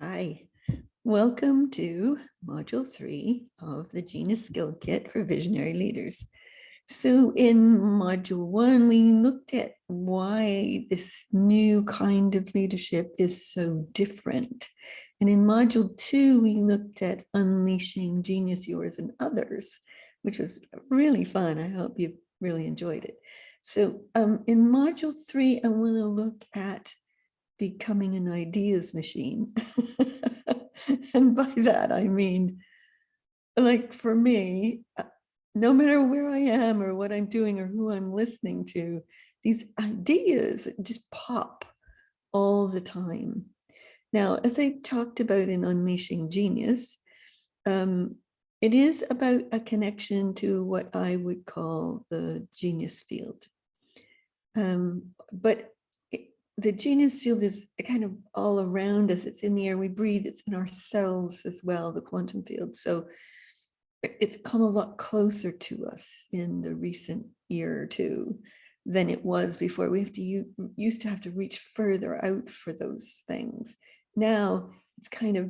Hi, welcome to Module 3 of the Genius Skill Kit for Visionary Leaders. So in Module 1, we looked at why this new kind of leadership is so different. And in Module 2, we looked at unleashing genius, yours, and others, which was really fun. I hope you really enjoyed it. So in Module 3, I want to look at becoming an ideas machine. And by that, I mean, like for me, no matter where I am or what I'm doing or who I'm listening to, these ideas just pop all the time. Now, as I talked about in Unleashing Genius, um, it is about a connection to what I would call the genius field. But the genius field is kind of all around us. It's in the air we breathe. It's in ourselves as well, the quantum field. So it's come a lot closer to us in the recent year or two than it was before. Used to have to reach further out for those things. Now it's kind of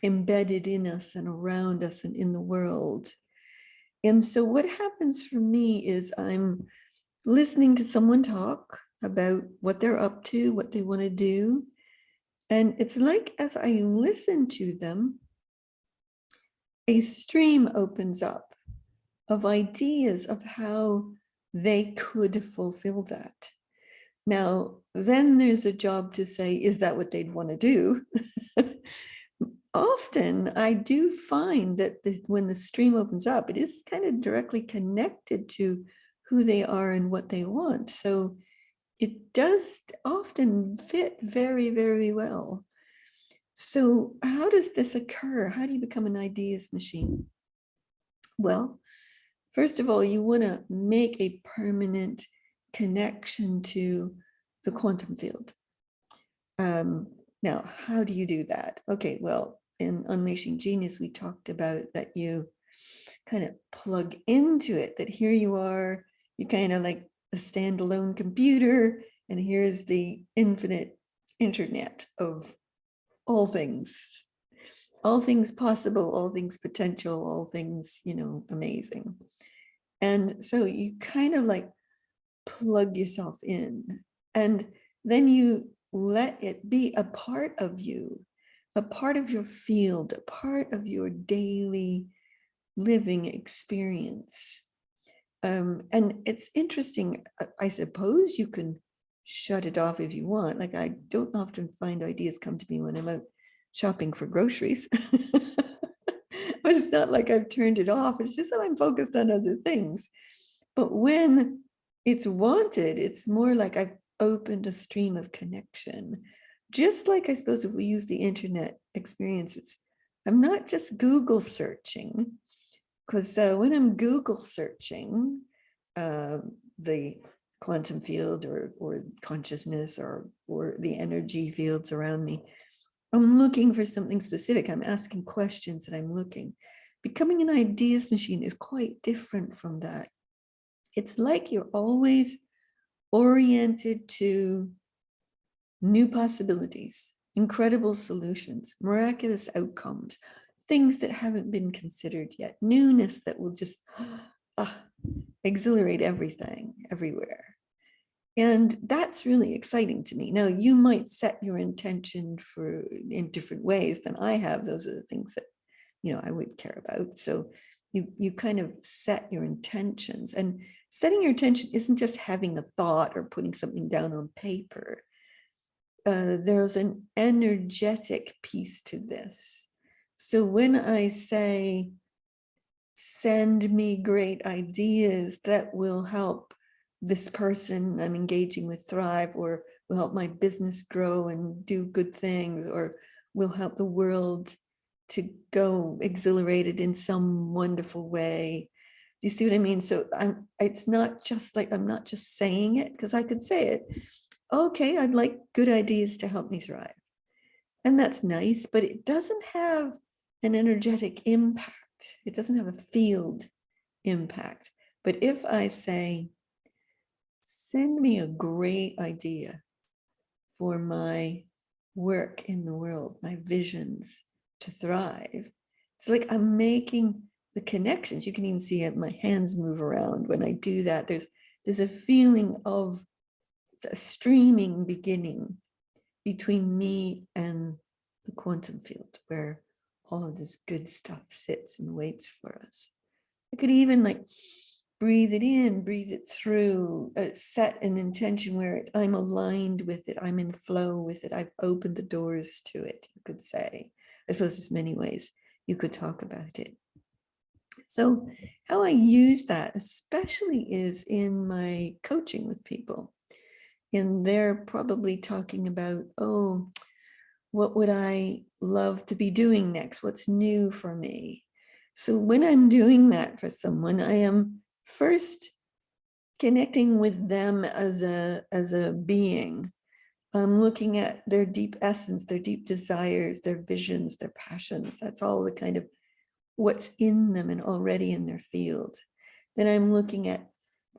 embedded in us and around us and in the world. And so what happens for me is I'm listening to someone talk about what they're up to, what they want to do. And it's like as I listen to them, a stream opens up of ideas of how they could fulfill that. Now, then there's a job to say, is that what they'd want to do? Often I do find that when the stream opens up, it is kind of directly connected to who they are and what they want. So it does often fit very, very well. So how does this occur? How do you become an ideas machine? Well, first of all, you want to make a permanent connection to the quantum field. Now, how do you do that? Okay, well, in Unleashing Genius, we talked about that you kind of plug into it, that here you are, you kind of like a standalone computer, and here's the infinite internet of all things possible, all things potential, all things, amazing. And so you kind of like plug yourself in, and then you let it be a part of you, a part of your field, a part of your daily living experience. And it's interesting, I suppose you can shut it off if you want. Like, I don't often find ideas come to me when I'm out shopping for groceries. But it's not like I've turned it off. It's just that I'm focused on other things. But when it's wanted, it's more like I've opened a stream of connection. Just like I suppose if we use the internet experiences, I'm not just Google searching, because when I'm Google searching the quantum field or consciousness or the energy fields around me, I'm looking for something specific. I'm asking questions and I'm looking. Becoming an ideas machine is quite different from that. It's like you're always oriented to new possibilities, incredible solutions, miraculous outcomes, things that haven't been considered yet, newness that will just exhilarate everything, everywhere. And that's really exciting to me. Now, you might set your intention in different ways than I have. Those are the things that, I would care about. So you kind of set your intentions, and setting your intention isn't just having a thought or putting something down on paper. There's an energetic piece to this. So when I say, send me great ideas that will help this person I'm engaging with thrive, or will help my business grow and do good things, or will help the world to go exhilarated in some wonderful way. Do you see what I mean? So it's not just like, I'm not just saying it, because I could say it. Okay, I'd like good ideas to help me thrive. And that's nice, but it doesn't have an energetic impact. It doesn't have a field impact. But if I say, send me a great idea for my work in the world, my visions to thrive. It's like I'm making the connections. You can even see it, my hands move around when I do that. There's a feeling of a streaming beginning between me and the quantum field where all of this good stuff sits and waits for us. I could even like breathe it in, breathe it through, set an intention where I'm aligned with it, I'm in flow with it, I've opened the doors to it, you could say. I suppose there's many ways you could talk about it. So how I use that especially is in my coaching with people. And they're probably talking about, oh, what would I love to be doing next? What's new for me? So when I'm doing that for someone, I am first connecting with them as a being. I'm looking at their deep essence, their deep desires, their visions, their passions. That's all the kind of what's in them and already in their field. Then I'm looking at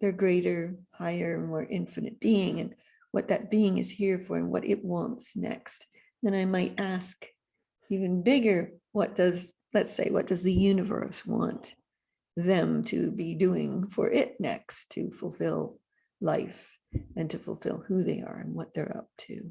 their greater, higher, more infinite being and what that being is here for and what it wants next. Then I might ask even bigger, let's say, what does the universe want them to be doing for it next to fulfill life and to fulfill who they are and what they're up to.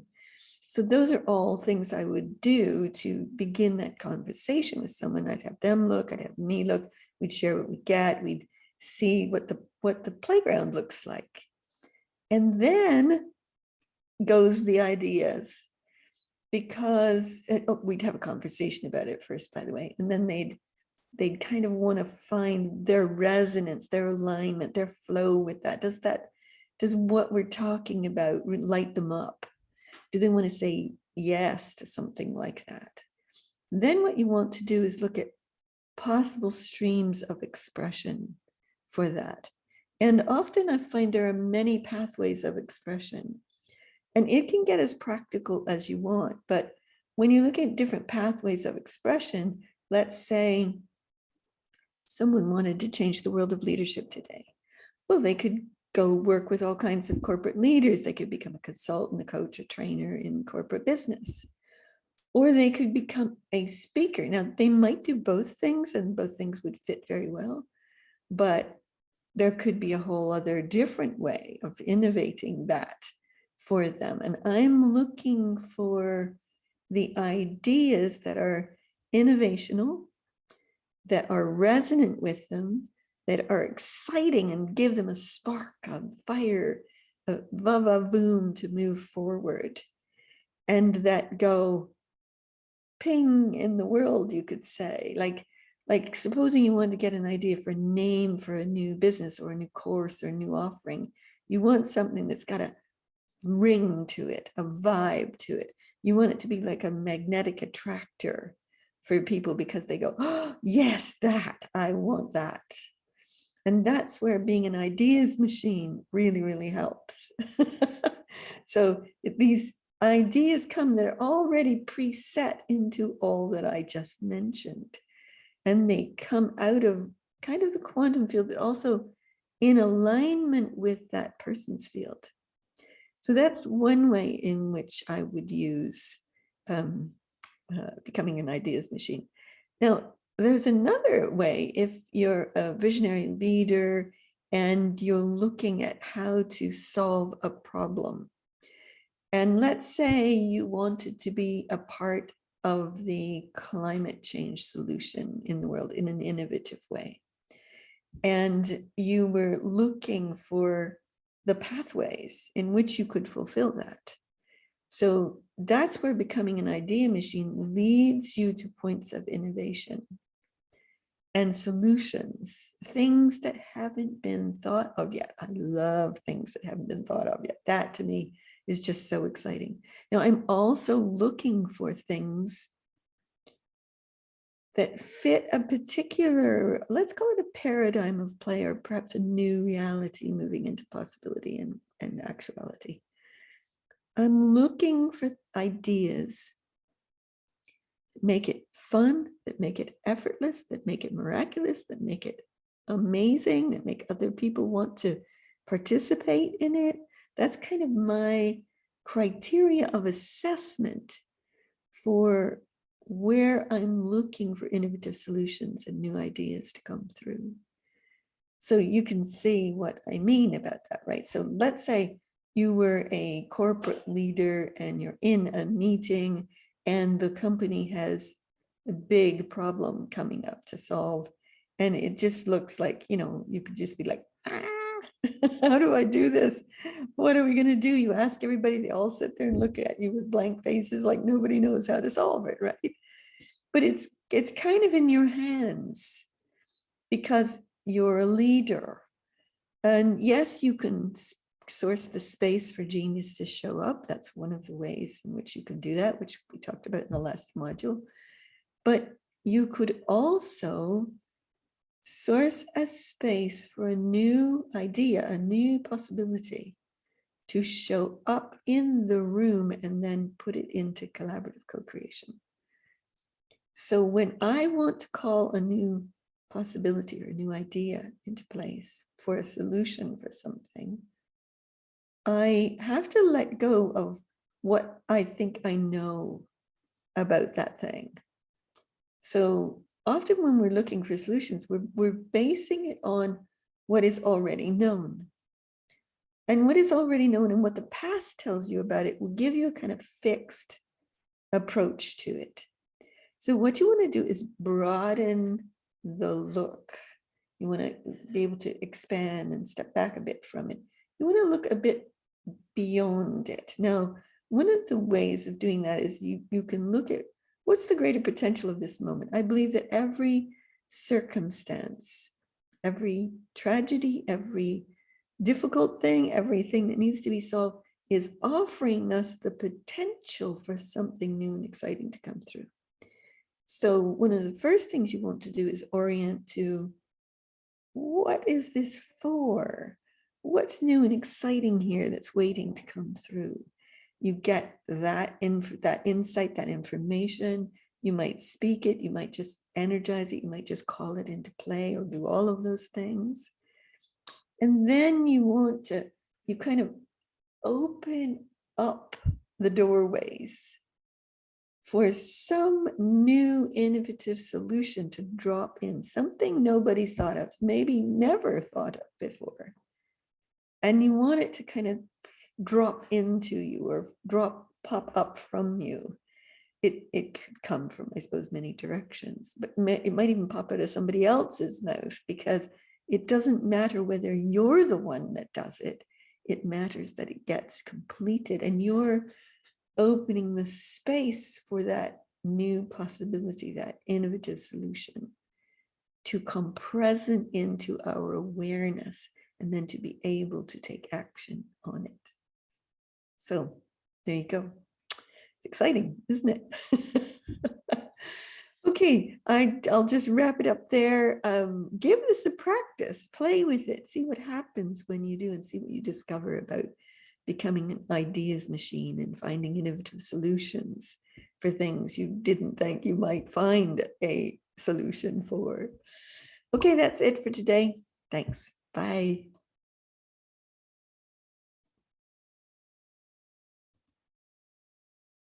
So those are all things I would do to begin that conversation with someone. I'd have them look, I'd have me look, we'd share what we get, we'd see what the playground looks like. And then goes the ideas, because we'd have a conversation about it first, by the way, and then they'd kind of want to find their resonance, their alignment, their flow with that. Does what we're talking about light them up? Do they want to say yes to something like that? Then what you want to do is look at possible streams of expression for that. And often I find there are many pathways of expression, and it can get as practical as you want. But when you look at different pathways of expression, let's say someone wanted to change the world of leadership today. Well, they could go work with all kinds of corporate leaders. They could become a consultant, a coach, a trainer in corporate business, or they could become a speaker. Now, they might do both things, and both things would fit very well, but there could be a whole other different way of innovating that for them. And I'm looking for the ideas that are innovational, that are resonant with them, that are exciting and give them a spark, a fire, a va-va-voom to move forward, and that go ping in the world, you could say. Like supposing you want to get an idea for a name for a new business or a new course or a new offering, you want something that's got a ring to it, a vibe to it. You want it to be like a magnetic attractor for people because they go, oh, yes, that, I want that. And that's where being an ideas machine really, really helps. So these ideas come that are already preset into all that I just mentioned. And they come out of kind of the quantum field, but also in alignment with that person's field. So that's one way in which I would use becoming an ideas machine. Now, there's another way if you're a visionary leader and you're looking at how to solve a problem. And let's say you wanted to be a part of the climate change solution in the world in an innovative way. And you were looking for the pathways in which you could fulfill that. So that's where becoming an idea machine leads you to points of innovation and solutions, things that haven't been thought of yet. I love things that haven't been thought of yet. That to me is just so exciting. Now, I'm also looking for things that fit a particular, let's call it a paradigm of play, or perhaps a new reality moving into possibility and actuality. I'm looking for ideas that make it fun, that make it effortless, that make it miraculous, that make it amazing, that make other people want to participate in it. That's kind of my criteria of assessment for where I'm looking for innovative solutions and new ideas to come through. So you can see what I mean about that, right? So let's say you were a corporate leader and you're in a meeting and the company has a big problem coming up to solve. And it just looks like, you could just be like, how do I do this? What are we going to do? You ask everybody, they all sit there and look at you with blank faces like nobody knows how to solve it, right? But it's kind of in your hands because you're a leader. And yes, you can source the space for genius to show up. That's one of the ways in which you can do that, which we talked about in the last module. But you could also source a space for a new idea, a new possibility to show up in the room and then put it into collaborative co-creation. So when I want to call a new possibility or a new idea into place for a solution for something, I have to let go of what I think I know about that thing. So often when we're looking for solutions, we're basing it on what is already known. And what is already known and what the past tells you about it will give you a kind of fixed approach to it. So what you want to do is broaden the look. You want to be able to expand and step back a bit from it. You want to look a bit beyond it. Now, one of the ways of doing that is you can look at what's the greater potential of this moment. I believe that every circumstance, every tragedy, every difficult thing, everything that needs to be solved is offering us the potential for something new and exciting to come through. So one of the first things you want to do is orient to what is this for? What's new and exciting here that's waiting to come through? You get that insight, that information. You might speak it, you might just energize it, you might just call it into play or do all of those things. And then you kind of open up the doorways for some new innovative solution to drop in, something nobody's thought of, maybe never thought of before. And you want it to kind of drop into you or pop up from you. It could come from, I suppose, many directions, but it might even pop out of somebody else's mouth, because it doesn't matter whether you're the one that does it. It matters that it gets completed and you're opening the space for that new possibility, that innovative solution to come present into our awareness and then to be able to take action on it. So there you go. It's exciting, isn't it? Okay, I'll just wrap it up there. Give this a practice, play with it, see what happens when you do and see what you discover about becoming an ideas machine and finding innovative solutions for things you didn't think you might find a solution for. Okay, that's it for today. Thanks. Bye.